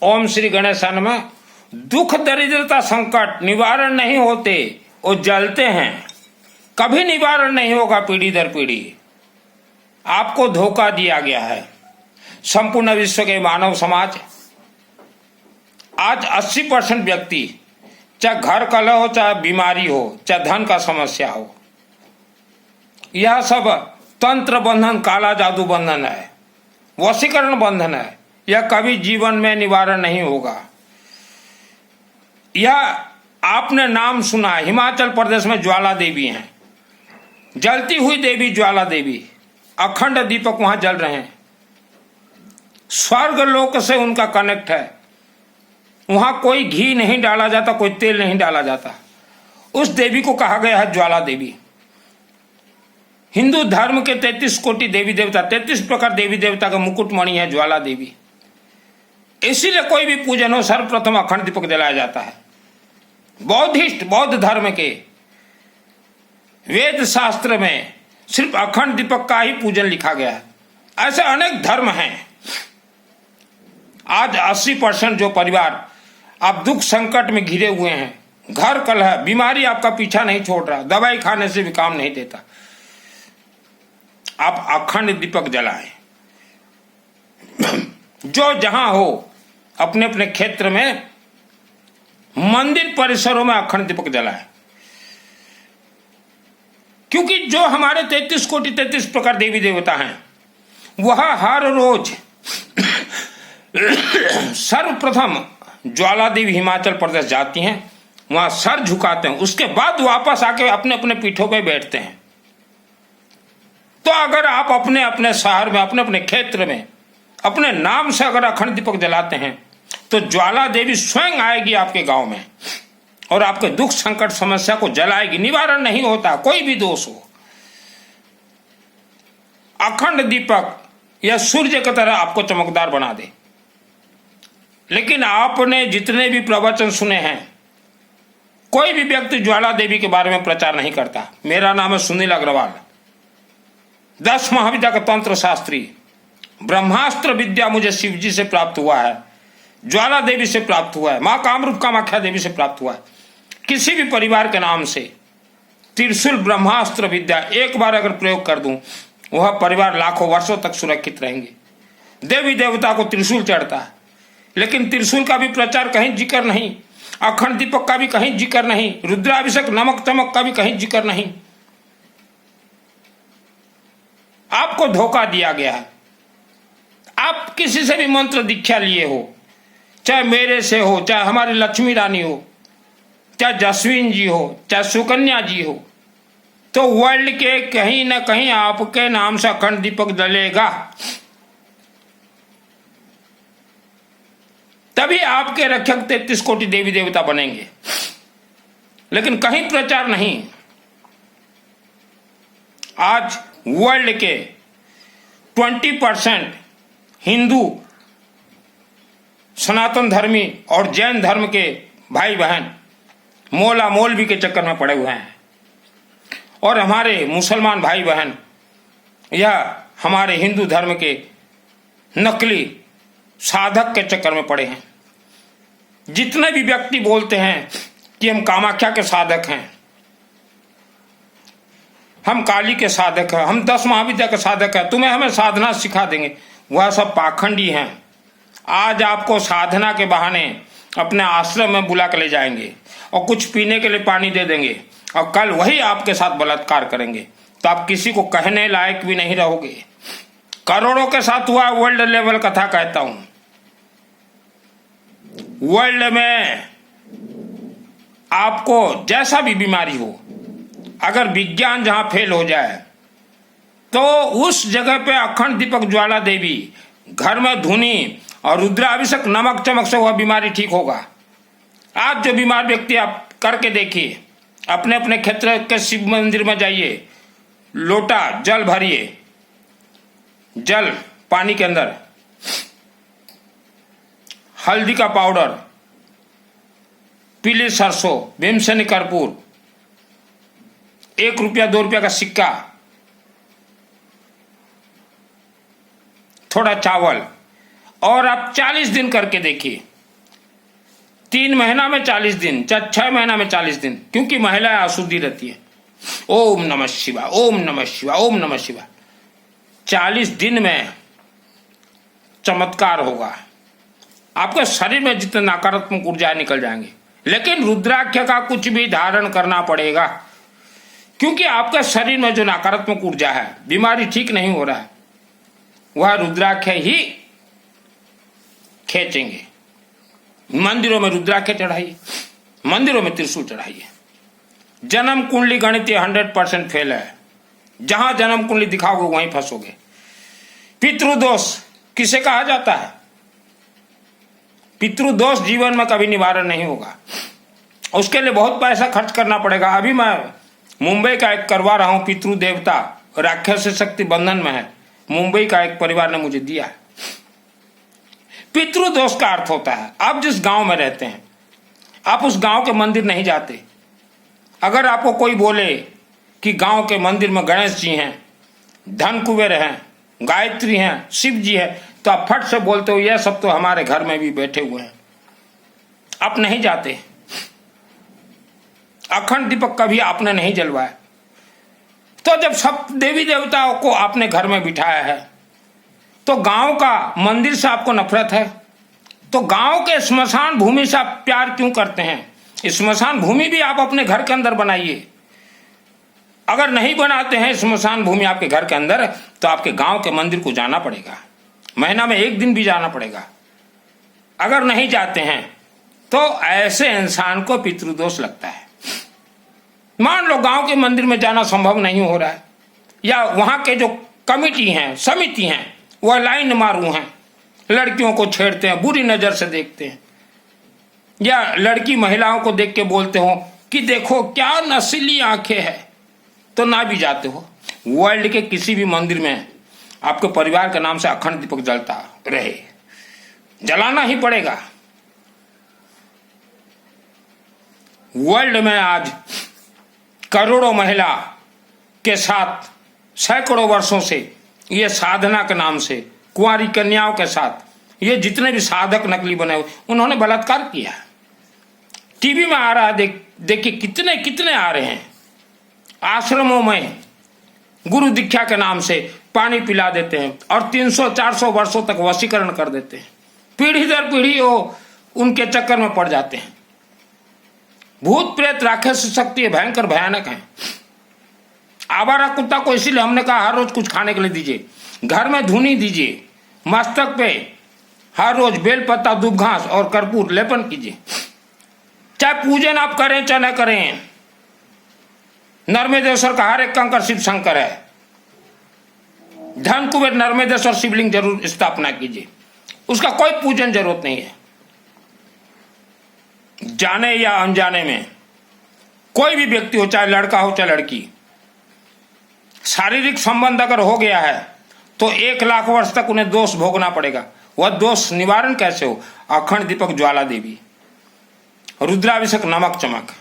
ओम श्री गणेशाय नमः। दुख दरिद्रता संकट निवारण नहीं होते, वो जलते हैं, कभी निवारण नहीं होगा पीढ़ी दर पीढ़ी। आपको धोखा दिया गया है। संपूर्ण विश्व के मानव समाज आज 80% व्यक्ति, चाहे घर कलह हो, चाहे बीमारी हो, चाहे धन का समस्या हो, यह सब तंत्र बंधन, काला जादू बंधन है, वशीकरण बंधन है। यह कभी जीवन में निवारण नहीं होगा। यह आपने नाम सुना है, हिमाचल प्रदेश में ज्वाला देवी हैं, जलती हुई देवी ज्वाला देवी, अखंड दीपक वहां जल रहे हैं। स्वर्ग लोक से उनका कनेक्ट है। वहां कोई घी नहीं डाला जाता, कोई तेल नहीं डाला जाता। उस देवी को कहा गया है ज्वाला देवी। हिंदू धर्म के 33 कोटि देवी देवता, 33 प्रकार देवी देवता का मुकुटमणि है ज्वाला देवी। इसीलिए कोई भी पूजन हो सर्वप्रथम अखंड दीपक जलाया जाता है। बौद्धिस्ट बौद्ध धर्म के वेद शास्त्र में सिर्फ अखंड दीपक का ही पूजन लिखा गया है। ऐसे अनेक धर्म हैं। आज 80% जो परिवार आप दुख संकट में घिरे हुए हैं, घर कलह, बीमारी आपका पीछा नहीं छोड़ रहा, दवाई खाने से भी काम नहीं देता, आप अखंड दीपक जलाएं। जो जहां हो अपने अपने क्षेत्र में, मंदिर परिसरों में अखंड दीपक जलाएं। क्योंकि जो हमारे 33 कोटि 33 प्रकार देवी देवता हैं, वह हर रोज सर्वप्रथम ज्वाला देवी हिमाचल प्रदेश जाती हैं, वहां सर झुकाते हैं, उसके बाद वापस आके अपने अपने पीठों पे बैठते हैं। तो अगर आप अपने अपने शहर में, अपने अपने क्षेत्र में, अपने नाम से अगर अखंड दीपक जलाते हैं, तो ज्वाला देवी स्वयं आएगी आपके गांव में और आपके दुख संकट समस्या को जलाएगी। निवारण नहीं होता, कोई भी दोष हो। अखंड दीपक यह सूर्य की तरह आपको चमकदार बना दे। लेकिन आपने जितने भी प्रवचन सुने हैं, कोई भी व्यक्ति ज्वाला देवी के बारे में प्रचार नहीं करता। मेरा नाम है सुनील अग्रवाल, 10 महाविद्या का तंत्र शास्त्री। ब्रह्मास्त्र विद्या मुझे शिव जी से प्राप्त हुआ है, ज्वाला देवी से प्राप्त हुआ है, मां कामरूप कामाख्या देवी से प्राप्त हुआ है। किसी भी परिवार के नाम से त्रिशूल ब्रह्मास्त्र विद्या एक बार अगर प्रयोग कर दूं, वह परिवार लाखों वर्षों तक सुरक्षित रहेंगे। देवी देवता को त्रिशूल चढ़ता है, लेकिन त्रिशूल का भी प्रचार कहीं जिक्र नहीं, अखंड दीपक का भी कहीं जिक्र नहीं, रुद्राभिषेक नमक चमक का भी कहीं जिक्र नहीं। आपको धोखा दिया गया है। आप किसी से भी मंत्र दीक्षा लिए हो, चाहे मेरे से हो, चाहे हमारी लक्ष्मी रानी हो, चाहे जसवीन जी हो, चाहे सुकन्या जी हो, तो वर्ल्ड के कहीं ना कहीं आपके नाम से अखंड दीपक जलेगा। तभी आपके रक्षक 33 कोटि देवी देवता बनेंगे। लेकिन कहीं प्रचार नहीं। आज वर्ल्ड के 20% हिंदू, सनातन धर्मी और जैन धर्म के भाई बहन मोला मौलवी के चक्कर में पड़े हुए हैं, और हमारे मुसलमान भाई बहन यह हमारे हिंदू धर्म के नकली साधक के चक्कर में पड़े हैं। जितने भी व्यक्ति बोलते हैं कि हम कामाख्या के साधक हैं, हम काली के साधक हैं, हम 10 महाविद्या के साधक हैं, तुम्हें हमें साधना सिखा देंगे, वह सब पाखंडी हैं। आज आपको साधना के बहाने अपने आश्रम में बुला के ले जाएंगे और कुछ पीने के लिए पानी दे देंगे, और कल वही आपके साथ बलात्कार करेंगे, तो आप किसी को कहने लायक भी नहीं रहोगे। करोड़ों के साथ हुआ वर्ल्ड लेवल कथा कहता हूं। वर्ल्ड में आपको जैसा भी बीमारी हो, अगर विज्ञान जहां फेल हो जाए, तो उस जगह पे अखंड दीपक ज्वाला देवी, घर में धुनी और रुद्राभिषेक नमक चमक से वह बीमारी ठीक होगा। आज जो बीमार व्यक्ति आप करके देखिए, अपने अपने क्षेत्र के शिव मंदिर में जाइए, लोटा जल भरिए, जल पानी के अंदर हल्दी का पाउडर, पीली सरसों, भीमसेनी कर्पूर, 1 रुपया 2 रुपया का सिक्का, थोड़ा चावल, और आप 40 दिन करके देखिए। 3 महीना में 40 दिन, 6 महीना में 40 दिन, क्योंकि महिलाएं अशुद्धि रहती है। ओम नमः शिवाय, ओम नमः शिवाय, ओम नमः शिवाय। 40 दिन में चमत्कार होगा। आपके शरीर में जितने नकारात्मक ऊर्जा निकल जाएंगे। लेकिन रुद्राक्ष का कुछ भी धारण करना पड़ेगा, क्योंकि आपके शरीर में जो नकारात्मक ऊर्जा है, बीमारी ठीक नहीं हो रहा है, वह रुद्राक्ष ही खींचेंगे। मंदिरों में रुद्राक्ष चढ़ाइए, मंदिरों में त्रिशूल चढ़ाइए। जन्म कुंडली गणित 100% फेल है। जहां जन्म कुंडली दिखाओगे वहीं फंसोगे। पितृदोष किसे कहा जाता है? पितृदोष जीवन में कभी निवारण नहीं होगा। उसके लिए बहुत पैसा खर्च करना पड़ेगा। अभी मैं मुंबई का एक करवा रहा हूं, पितृ देवता राक्षस शक्ति बंधन में है। मुंबई का एक परिवार ने मुझे दिया। पितृदोष का अर्थ होता है, आप जिस गांव में रहते हैं, आप उस गांव के मंदिर नहीं जाते। अगर आपको कोई बोले कि गांव के मंदिर में गणेश जी हैं, धन कुबेर हैं, गायत्री हैं, शिव जी है, तो आप फट से बोलते हो यह सब तो हमारे घर में भी बैठे हुए हैं। आप नहीं जाते। अखंड दीपक कभी आपने नहीं जलवाया। तो जब सब देवी देवताओं को आपने घर में बिठाया है, तो गांव का मंदिर से आपको नफरत है? तो गांव के स्मशान भूमि से आप प्यार क्यों करते हैं? स्मशान भूमि भी आप अपने घर के अंदर बनाइए। अगर नहीं बनाते हैं स्मशान भूमि आपके घर के अंदर, तो आपके गांव के मंदिर को जाना पड़ेगा। महीना में 1 दिन भी जाना पड़ेगा। अगर नहीं जाते हैं तो ऐसे इंसान को पितृदोष लगता है। मान लो गांव के मंदिर में जाना संभव नहीं हो रहा है, या वहां के जो कमिटी हैं, समिति हैं, वह लाइन मारू हैं, लड़कियों को छेड़ते हैं, बुरी नजर से देखते हैं, या लड़की महिलाओं को देख के बोलते हो कि देखो क्या नशीली आंखें हैं, तो ना भी जाते हो। वर्ल्ड के किसी भी मंदिर में आपके परिवार के नाम से अखंड दीपक जलता रहे, जलाना ही पड़ेगा। वर्ल्ड में आज करोड़ों महिला के साथ सैकड़ों वर्षों से ये साधना के नाम से कुंवारी कन्याओं के साथ ये जितने भी साधक नकली बने हुए, उन्होंने बलात्कार किया। टीवी में आ रहा है, देखिए कितने कितने आ रहे हैं। आश्रमों में गुरु दीक्षा के नाम से पानी पिला देते हैं और 300-400 वर्षों तक वशीकरण कर देते हैं। पीढ़ी दर पीढ़ी वो उनके चक्कर में पड़ जाते हैं। भूत प्रेत राक्षस शक्ति भयंकर भयानक है। आवारा कुत्ता को इसीलिए हमने कहा हर रोज कुछ खाने के लिए दीजिए, घर में धुनी दीजिए, मस्तक पे हर रोज बेलपत्ता, दूब घास और कर्पूर लेपन कीजिए। चाहे पूजन आप करें चाहे न करें, नर्मदेश्वर का हर एक कंकर शिव शंकर है। धन कुबेर नर्मदेश्वर शिवलिंग जरूर स्थापना कीजिए, उसका कोई पूजन जरूरत नहीं है। जाने या अनजाने में कोई भी व्यक्ति हो, चाहे लड़का हो चाहे लड़की, शारीरिक संबंध अगर हो गया है तो 1 लाख वर्ष तक उन्हें दोष भोगना पड़ेगा। वह दोष निवारण कैसे हो? अखंड दीपक ज्वाला देवी, रुद्राभिषेक, नमक चमक,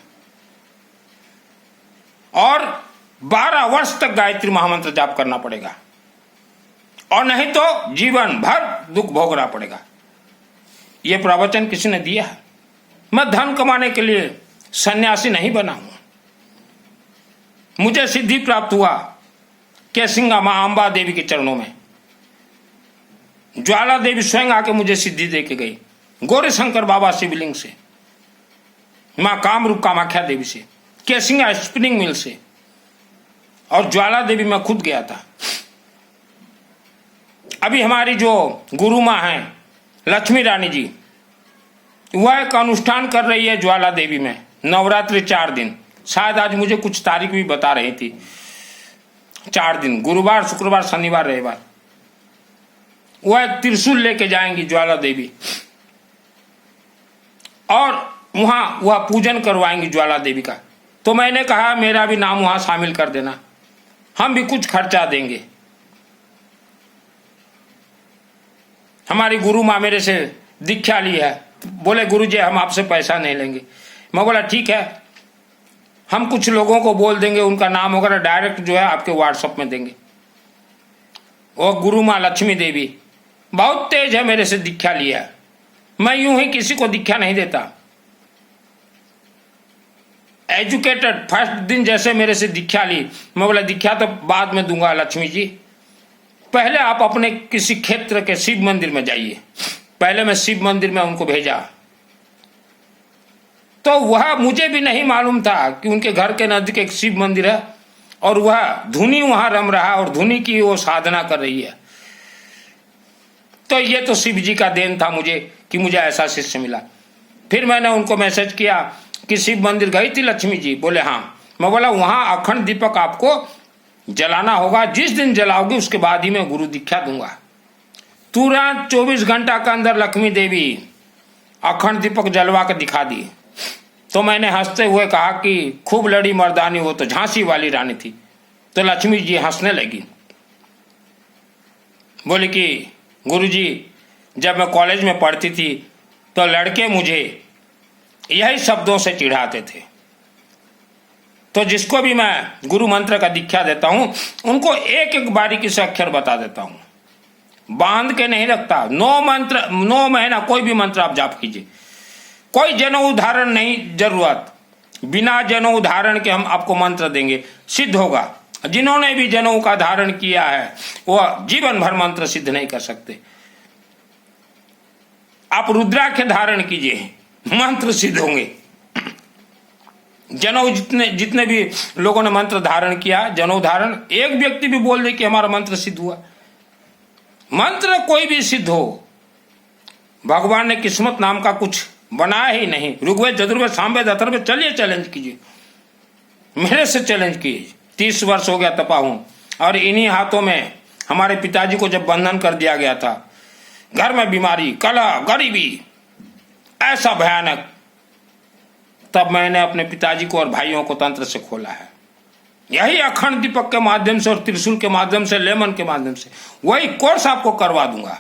और 12 वर्ष तक गायत्री महामंत्र जाप करना पड़ेगा, और नहीं तो जीवन भर दुख भोगना पड़ेगा। यह प्रवचन किसी ने दिया है। मैं धन कमाने के लिए सन्यासी नहीं बना हूं। मुझे सिद्धि प्राप्त हुआ केसिंगा मां अंबा देवी के चरणों में। ज्वाला देवी स्वयं आके मुझे सिद्धि दे के गई, गौरी शंकर बाबा शिवलिंग से, मां कामरूप कामाख्या देवी से, केसिंगा स्पिनिंग मिल से, और ज्वाला देवी मैं खुद गया था। अभी हमारी जो गुरु मां हैं लक्ष्मी रानी जी, वह एक अनुष्ठान कर रही है ज्वाला देवी में, नवरात्रि 4 दिन। शायद आज मुझे कुछ तारीख भी बता रही थी। 4 दिन, गुरुवार, शुक्रवार, शनिवार, रविवार। वह एक त्रिशूल लेके जाएंगी ज्वाला देवी, और वहां वह पूजन करवाएंगी ज्वाला देवी का। तो मैंने कहा मेरा भी नाम वहां शामिल कर देना, हम भी कुछ खर्चा देंगे। हमारी गुरु माँ मेरे से दीक्षा ली है, बोले गुरुजी हम आपसे पैसा नहीं लेंगे। मैं बोला ठीक है, हम कुछ लोगों को बोल देंगे, उनका नाम वगैरह डायरेक्ट जो है आपके व्हाट्सएप में देंगे। वो गुरु माँ लक्ष्मी देवी बहुत तेज है, मेरे से दीक्षा लिया है। मैं यूं ही किसी को दीक्षा नहीं देता, एजुकेटेड। फर्स्ट दिन जैसे मेरे से दीक्षा ली, मैं बोला दीक्षा तो बाद में दूंगा लक्ष्मी जी, पहले आप अपने किसी क्षेत्र के शिव मंदिर में जाइए। पहले मैं शिव मंदिर में उनको भेजा, तो वह मुझे भी नहीं मालूम था कि उनके घर के नजदीक एक शिव मंदिर है और वह धुनी वहां रम रहा है और धुनी की वो साधना कर रही है। तो ये तो शिव जी का देन था मुझे कि मुझे ऐसा शिष्य मिला। फिर मैंने उनको मैसेज किया कि शिव मंदिर गई थी लक्ष्मी जी? बोले हाँ। मैं बोला वहां अखंड दीपक आपको जलाना होगा, जिस दिन जलाओगे उसके बाद ही मैं गुरु दीक्षा दूंगा। तुरंत 24 घंटा के अंदर लक्ष्मी देवी अखंड दीपक जलवा के दिखा दी। तो मैंने हंसते हुए कहा कि खूब लड़ी मर्दानी, वो तो झांसी वाली रानी थी। तो लक्ष्मी जी हंसने लगी, बोली कि गुरुजी जब मैं कॉलेज में पढ़ती थी तो लड़के मुझे यही शब्दों से चिढ़ाते थे, तो जिसको भी मैं गुरु मंत्र का दीक्षा देता हूं उनको एक एक बारीकी से अक्षर बता देता हूं, बांध के नहीं रखता। 9 महीना कोई भी मंत्र आप जाप कीजिए, कोई जनेऊ उदाहरण नहीं जरूरत, बिना जनेऊ उदाहरण के हम आपको मंत्र देंगे, सिद्ध होगा। जिन्होंने भी जनेऊ का धारण किया है वह जीवन भर मंत्र सिद्ध नहीं कर सकते। आप रुद्राक्ष धारण कीजिए, मंत्र सिद्ध होंगे। जनेऊ जितने भी लोगों ने मंत्र धारण किया, जनेऊ धारण, एक व्यक्ति भी बोल दे कि हमारा मंत्र सिद्ध हुआ। मंत्र कोई भी सिद्ध हो, भगवान ने किस्मत नाम का कुछ बनाया ही नहीं। ऋग्वेद, यजुर्वेद, सामवेद, अथर्ववेद, चलिए चैलेंज कीजिए, मेरे से चैलेंज कीजिए। 30 वर्ष हो गया तपा हूं, और इन्हीं हाथों में हमारे पिताजी को जब बंधन कर दिया गया था, घर में बीमारी, कलह, गरीबी ऐसा भयानक, तब मैंने अपने पिताजी को और भाइयों को तंत्र से खोला है। यही अखंड दीपक के माध्यम से और त्रिशूल के माध्यम से, लेमन के माध्यम से, वही कोर्स आपको करवा दूंगा।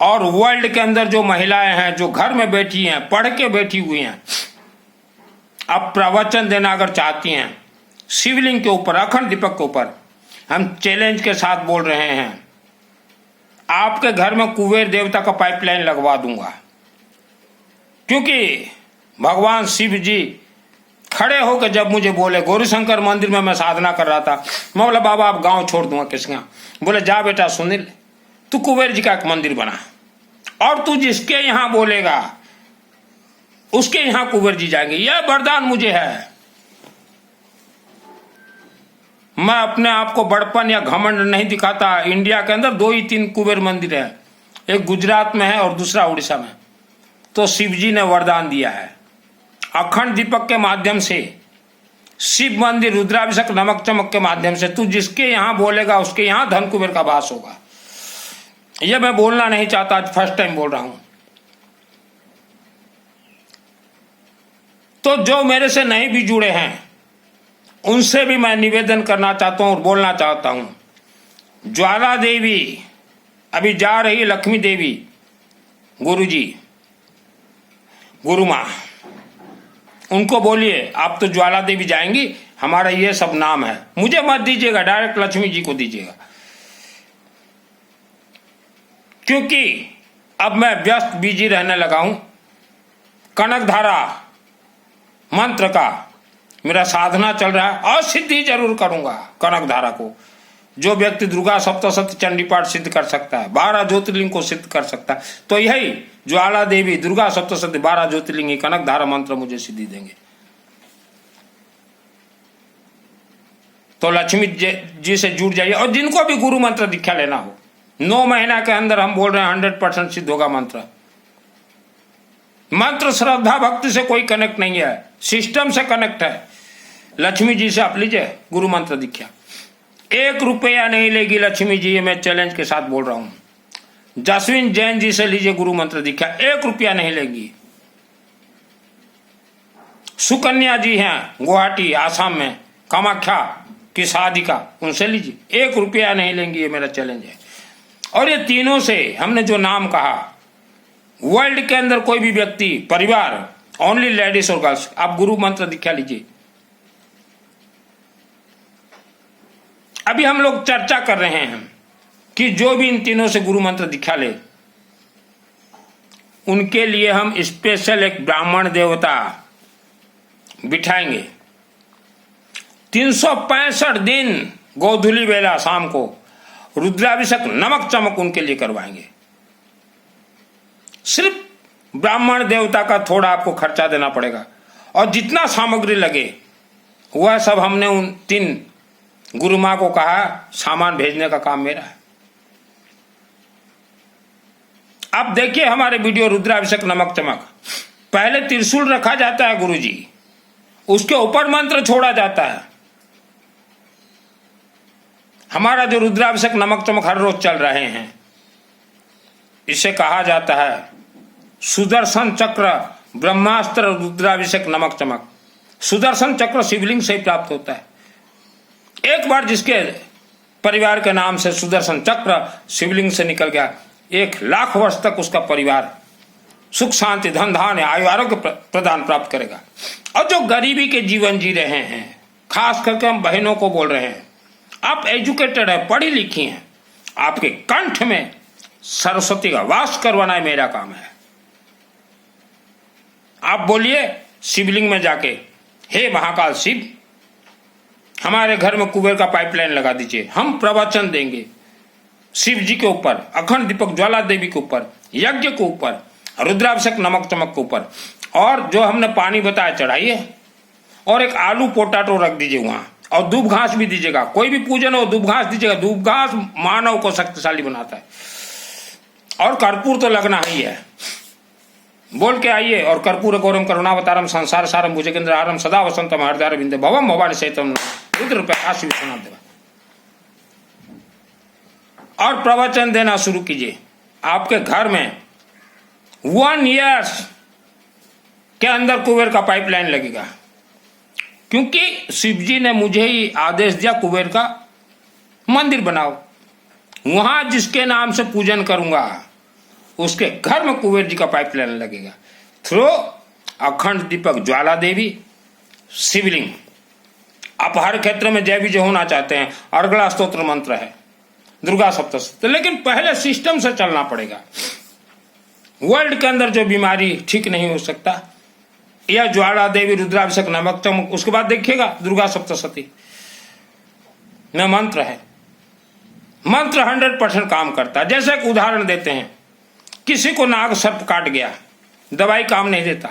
और वर्ल्ड के अंदर जो महिलाएं हैं, जो घर में बैठी हैं, पढ़ के बैठी हुई हैं, आप प्रवचन देना अगर चाहती हैं शिवलिंग के ऊपर, अखंड दीपक के ऊपर, हम चैलेंज के साथ बोल रहे हैं, आपके घर में कुबेर देवता का पाइपलाइन लगवा दूंगा। क्योंकि भगवान शिव जी खड़े होकर जब मुझे बोले, गौरीशंकर मंदिर में मैं साधना कर रहा था, मैं बोला बाबा आप गांव छोड़ दूंगा किसका? बोले जा बेटा सुनील, तू कुबेर जी का एक मंदिर बना, और तू जिसके यहां बोलेगा उसके यहां कुबेर जी जाएंगे। यह वरदान मुझे है। मैं अपने आप को बड़पन या घमंड नहीं दिखाता। इंडिया के अंदर 2 ही 3 कुबेर मंदिर है, एक गुजरात में है और दूसरा उड़ीसा में। तो शिव जी ने वरदान दिया है, अखंड दीपक के माध्यम से, शिव मंदिर, रुद्राभिषेक, नमक चमक के माध्यम से, तू जिसके यहां बोलेगा उसके यहां धन कुबेर का वास होगा। यह मैं बोलना नहीं चाहता, आज फर्स्ट टाइम बोल रहा हूं। तो जो मेरे से नहीं भी जुड़े हैं उनसे भी मैं निवेदन करना चाहता हूं और बोलना चाहता हूं। ज्वाला देवी अभी जा रही, लक्ष्मी देवी, गुरुजी, गुरु मां, उनको बोलिए आप तो ज्वाला देवी जाएंगी, हमारा ये सब नाम है, मुझे मत दीजिएगा, डायरेक्ट लक्ष्मी जी को दीजिएगा। क्योंकि अब मैं व्यस्त बिजी रहने लगा हूं। कनक धारा मंत्र का मेरा साधना चल रहा है, और सिद्धि जरूर करूंगा कनक धारा को। जो व्यक्ति दुर्गा सप्तशती चंडी पाठ सिद्ध कर सकता है, 12 ज्योतिर्लिंग को सिद्ध कर सकता है, तो यही ज्वाला देवी, दुर्गा सप्तशती, 12 ज्योतिर्लिंग, कनक धारा मंत्र मुझे सिद्धि देंगे। तो लक्ष्मी जी से जुड़ जाइए। और जिनको भी गुरु मंत्र दीक्षा लेना हो, 9 महीना के अंदर हम बोल रहे हैं 100% सिद्ध होगा मंत्र। मंत्र श्रद्धा भक्ति से कोई कनेक्ट नहीं है, सिस्टम से कनेक्ट है। लक्ष्मी जी से आप लीजिए गुरु मंत्र दीक्षा, 1 रुपया नहीं लेगी लक्ष्मी जी, ये मैं चैलेंज के साथ बोल रहा हूं। जसविन जैन जी से लीजिए गुरु मंत्र दीक्षा, 1 रुपया नहीं लेगी। सुकन्या जी हैं गुवाहाटी आसाम में, कामाख्या की साधिका, उनसे लीजिए, 1 रुपया नहीं लेंगी, ये मेरा चैलेंज है। और ये तीनों से हमने जो नाम कहा, वर्ल्ड के अंदर कोई भी व्यक्ति, परिवार, ओनली लेडीज और गर्ल्स, आप गुरु मंत्र दीक्षा लीजिए। अभी हम लोग चर्चा कर रहे हैं कि जो भी इन तीनों से गुरु मंत्र दीक्षा ले, उनके लिए हम स्पेशल एक ब्राह्मण देवता बिठाएंगे। 365 दिन गोधूली बेला शाम को रुद्राभिषेक नमक चमक उनके लिए करवाएंगे। सिर्फ ब्राह्मण देवता का थोड़ा आपको खर्चा देना पड़ेगा और जितना सामग्री लगे वह सब हमने उन 3 गुरु माँ को कहा सामान भेजने का काम मेरा है। आप देखिए हमारे वीडियो रुद्राभिषेक नमक चमक, पहले त्रिशूल रखा जाता है गुरुजी, उसके ऊपर मंत्र छोड़ा जाता है। हमारा जो रुद्राभिषेक नमक चमक हर रोज चल रहे हैं, इसे कहा जाता है सुदर्शन चक्र ब्रह्मास्त्र रुद्राभिषेक नमक चमक। सुदर्शन चक्र शिवलिंग से ही प्राप्त होता है। एक बार जिसके परिवार के नाम से सुदर्शन चक्र शिवलिंग से निकल गया, 1 लाख वर्ष तक उसका परिवार सुख शांति धन धान्य आयु आरोग्य प्रदान प्राप्त करेगा। और जो गरीबी के जीवन जी रहे हैं, खास करके हम बहनों को बोल रहे हैं, आप एजुकेटेड है, पढ़ी लिखी हैं, आपके कंठ में सरस्वती का वास करवाना है मेरा काम है। आप बोलिए शिवलिंग में जाके, हे महाकाल शिव, हमारे घर में कुबेर का पाइपलाइन लगा दीजिए। हम प्रवचन देंगे शिव जी के ऊपर, अखंड दीपक ज्वाला देवी के ऊपर, यज्ञ के ऊपर, रुद्राभिषेक नमक चमक के ऊपर, और जो हमने पानी बताया चढ़ाइए, और एक आलू पोटाटो रख दीजिए वहां, और दूब घास भी दीजिएगा। कोई भी पूजन हो दूब घास दीजिएगा। दूब घास मानव को शक्तिशाली बनाता है। और कर्पूर तो लगना ही है। बोल के आइए, और कर्पूर गौरम करुणावतारम संसार सारम भुजगेंद्रहारम सदा वसंतम हृदय विंदे भवम भवानी सहितम रुद्र काशी विश्वनाथ देवा। और प्रवचन देना शुरू कीजिए। आपके घर में 1 ईयर के अंदर कुबेर का पाइपलाइन लगेगा, क्योंकि शिव जी ने मुझे ही आदेश दिया कुबेर का मंदिर बनाओ। वहां जिसके नाम से पूजन करूंगा उसके घर में कुबेर जी का पाइपलाइन लगेगा। थ्रो अखंड दीपक ज्वाला देवी शिवलिंग। आप हर क्षेत्र में जय विजय होना चाहते हैं, अर्गला स्तोत्र मंत्र है, दुर्गा सप्तशती, लेकिन पहले सिस्टम से चलना पड़ेगा। वर्ल्ड के अंदर जो बीमारी ठीक नहीं हो सकता, यह ज्वाला देवी रुद्राभिषेक नमक चमक, उसके बाद देखिएगा दुर्गा सप्तशती में मंत्र है। मंत्र 100% काम करता है। जैसे एक उदाहरण देते हैं, किसी को नाग सर्प काट गया, दवाई काम नहीं देता,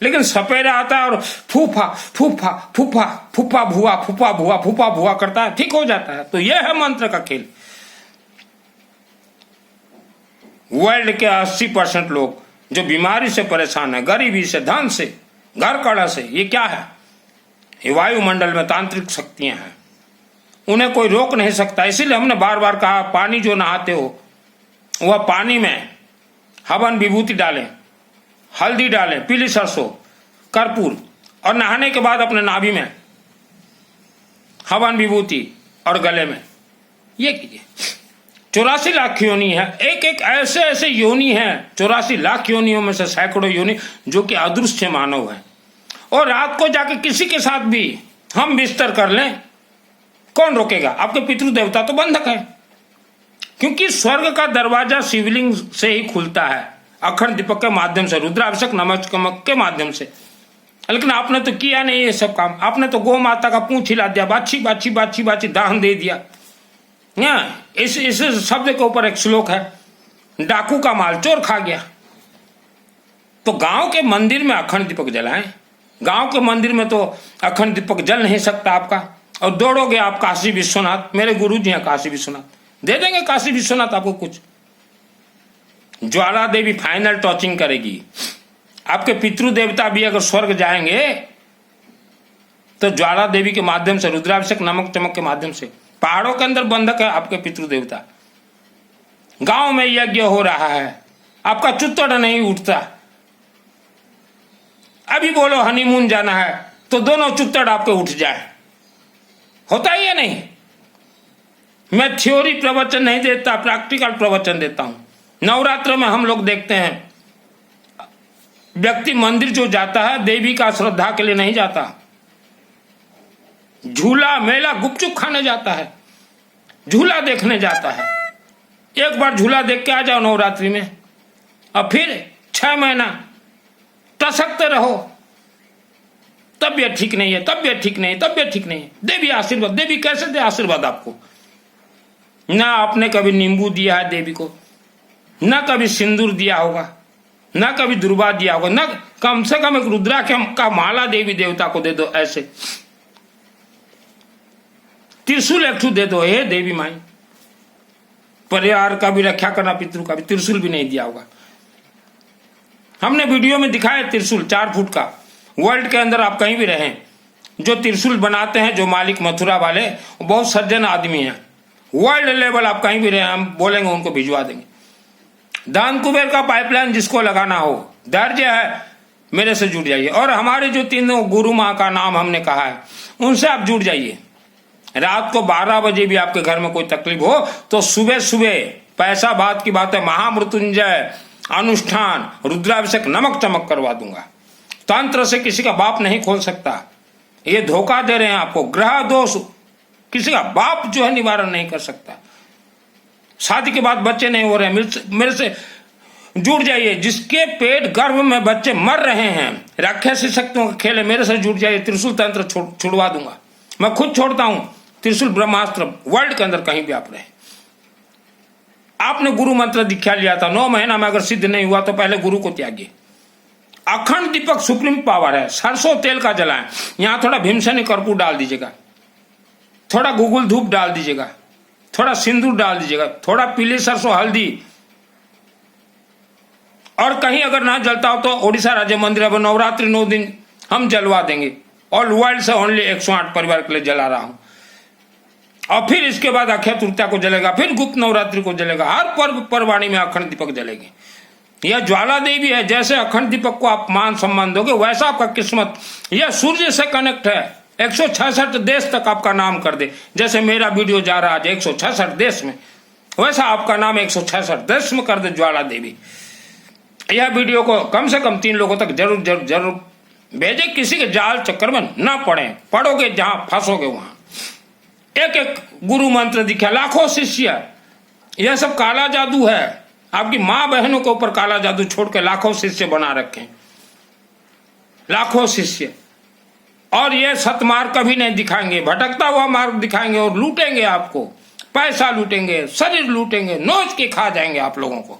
लेकिन सपेरा आता है और फूफा फूफा फूफा फूफा भुआ फूफा भुआ फूफा भुआ करता है, ठीक हो जाता है। तो यह है मंत्र का खेल। वर्ल्ड के 80% लोग जो बीमारी से परेशान है, गरीबी से, धन से, घर कड़ा से, ये क्या है? ये वायुमंडल में तांत्रिक शक्तियां हैं, उन्हें कोई रोक नहीं सकता। इसीलिए हमने बार बार कहा, पानी जो नहाते हो वह पानी में हवन विभूति डालें, हल्दी डालें, पीली सरसों, कर्पूर, और नहाने के बाद अपने नाभि में हवन विभूति और गले में ये कीजिए। 84 लाख योनि है। एक एक ऐसे ऐसे योनि हैं, 84 लाख योनियों में से सैकड़ों योनि जो कि अदृश्य मानव है। और रात को जाके किसी के साथ भी हम बिस्तर कर लें, कौन रोकेगा? आपके पितृ देवता तो बंधक है, क्योंकि स्वर्ग का दरवाजा शिवलिंग से ही खुलता है, अखंड दीपक के माध्यम से, रुद्राभिषेक नमक चमक के माध्यम से। लेकिन आपने तो किया नहीं ये सब काम। आपने तो गौ माता का पूंछ हिला दिया, बाछी बाछी बाछी बाछी दान दे दिया। इस शब्द के ऊपर एक श्लोक है, डाकू का माल चोर खा गया। तो गांव के मंदिर में अखंड दीपक जलाएं। गांव के मंदिर में तो अखंड दीपक जल नहीं सकता आपका, और दौड़ोगे आप काशी विश्वनाथ, मेरे गुरु जी हैं काशी विश्वनाथ, दे देंगे काशी विश्वनाथ आपको कुछ। ज्वाला देवी फाइनल टचिंग करेगी। आपके पितृ देवता भी अगर स्वर्ग जाएंगे तो ज्वाला देवी के माध्यम से, रुद्राभिषेक नमक चमक के माध्यम से। पहाड़ों के अंदर बंधक है आपके पितृ देवता। गांव में यज्ञ हो रहा है, आपका चुत्तड़ नहीं उठता। अभी बोलो हनीमून जाना है तो दोनों चुत्तड़ आपके उठ जाए, होता ही है नहीं। मैं थ्योरी प्रवचन नहीं देता, प्रैक्टिकल प्रवचन देता हूं। नवरात्र में हम लोग देखते हैं, व्यक्ति मंदिर जो जाता है देवी का श्रद्धा के लिए नहीं जाता, झूला मेला गुपचुप खाने जाता है, झूला देखने जाता है। एक बार झूला देख के आ जाओ नवरात्रि में, और फिर 6 महीना टसकते रहो। तबीयत ठीक नहीं है, तबीयत ठीक नहीं है, तबीयत ठीक नहीं है। देवी आशीर्वाद, देवी कैसे दे आशीर्वाद आपको? ना आपने कभी नींबू दिया है देवी को, ना कभी सिंदूर दिया होगा, ना कभी दुर्वा दिया होगा, ना कम से कम एक रुद्राक्ष का माला देवी देवता को दे दो। ऐसे त्रिशूल एक दे दो, हे देवी माई। परिवार का भी रक्षा करना, पितृ का भी, त्रिशूल भी नहीं दिया होगा। हमने वीडियो में दिखाया त्रिशूल 4 फुट का। वर्ल्ड के अंदर आप कहीं भी रहें, जो त्रिशूल बनाते हैं, जो मालिक मथुरा वाले, बहुत सज्जन आदमी हैं। वर्ल्ड लेवल आप कहीं भी रहे, हम बोलेंगे उनको भिजवा देंगे। दान कुबेर का पाइपलाइन जिसको लगाना हो, धैर्य है, मेरे से जुड़ जाइए। और हमारे जो 3 गुरु माँ का नाम हमने कहा है, उनसे आप जुड़ जाइए। रात को 12 बजे भी आपके घर में कोई तकलीफ हो तो सुबह सुबह, पैसा बात की बात है, महामृत्युंजय अनुष्ठान, रुद्राभिषेक, नमक चमक करवा दूंगा। तंत्र से किसी का बाप नहीं खोल सकता, ये धोखा दे रहे हैं आपको। ग्रह दोष किसी का बाप जो है निवारण नहीं कर सकता। शादी के बाद बच्चे नहीं हो रहे हैं, मेरे से जुड़ जाइए। जिसके पेट गर्भ में बच्चे मर रहे हैं, राक्षसी शक्तियों का खेल है, मेरे से जुड़ जाइए। त्रिशूल तंत्र छुड़वा दूंगा, मैं खुद छोड़ता हूं त्रिशूल ब्रह्मास्त्र। वर्ल्ड के अंदर कहीं भी आप रहे, आपने गुरु मंत्र दीक्षा लिया था, 9 महीना में अगर सिद्ध नहीं हुआ तो पहले गुरु को त्यागिए। अखंड दीपक सुप्रीम पावर है, सरसों तेल का जलाएं। यहां थोड़ा भीमसेनी कर्पूर डाल दीजिएगा, थोड़ा गूगल धूप डाल दीजिएगा, थोड़ा सिंदूर डाल दीजिएगा, थोड़ा पीली सरसों हल्दी। और कहीं अगर ना जलता हो तो ओडिशा राज्य मंदिर में नवरात्रि 9 दिन हम जलवा देंगे। ऑल वर्ल्ड से ओनली 108 परिवार के लिए जला रहा हूं। और फिर इसके बाद अक्षय तृतीया को जलेगा, फिर गुप्त नवरात्रि को जलेगा। हर पर्व परवाणी में अखंड दीपक जलेगी। यह ज्वाला देवी है। जैसे अखंड दीपक को आप मान सम्मान दोगे, वैसा आपका किस्मत, यह सूर्य से कनेक्ट है। 166 देश तक आपका नाम कर दे। जैसे मेरा वीडियो जा रहा है 166 देश में, वैसा आपका नाम 166 देश में कर दे ज्वाला देवी। यह वीडियो को कम से कम 3 लोगों तक जरूर जरूर जरूर भेजे। किसी के जाल चक्कर में ना पड़े, पढ़ोगे जहां फंसोगे वहां। एक एक गुरु मंत्र दिखा, लाखों शिष्य। यह सब काला जादू है। आपकी मां बहनों के ऊपर काला जादू छोड़ के लाखों शिष्य बना रखे, लाखों शिष्य। और ये सतमार्ग कभी नहीं दिखाएंगे, भटकता हुआ मार्ग दिखाएंगे और लूटेंगे आपको। पैसा लूटेंगे, शरीर लूटेंगे, नोच के खा जाएंगे आप लोगों को।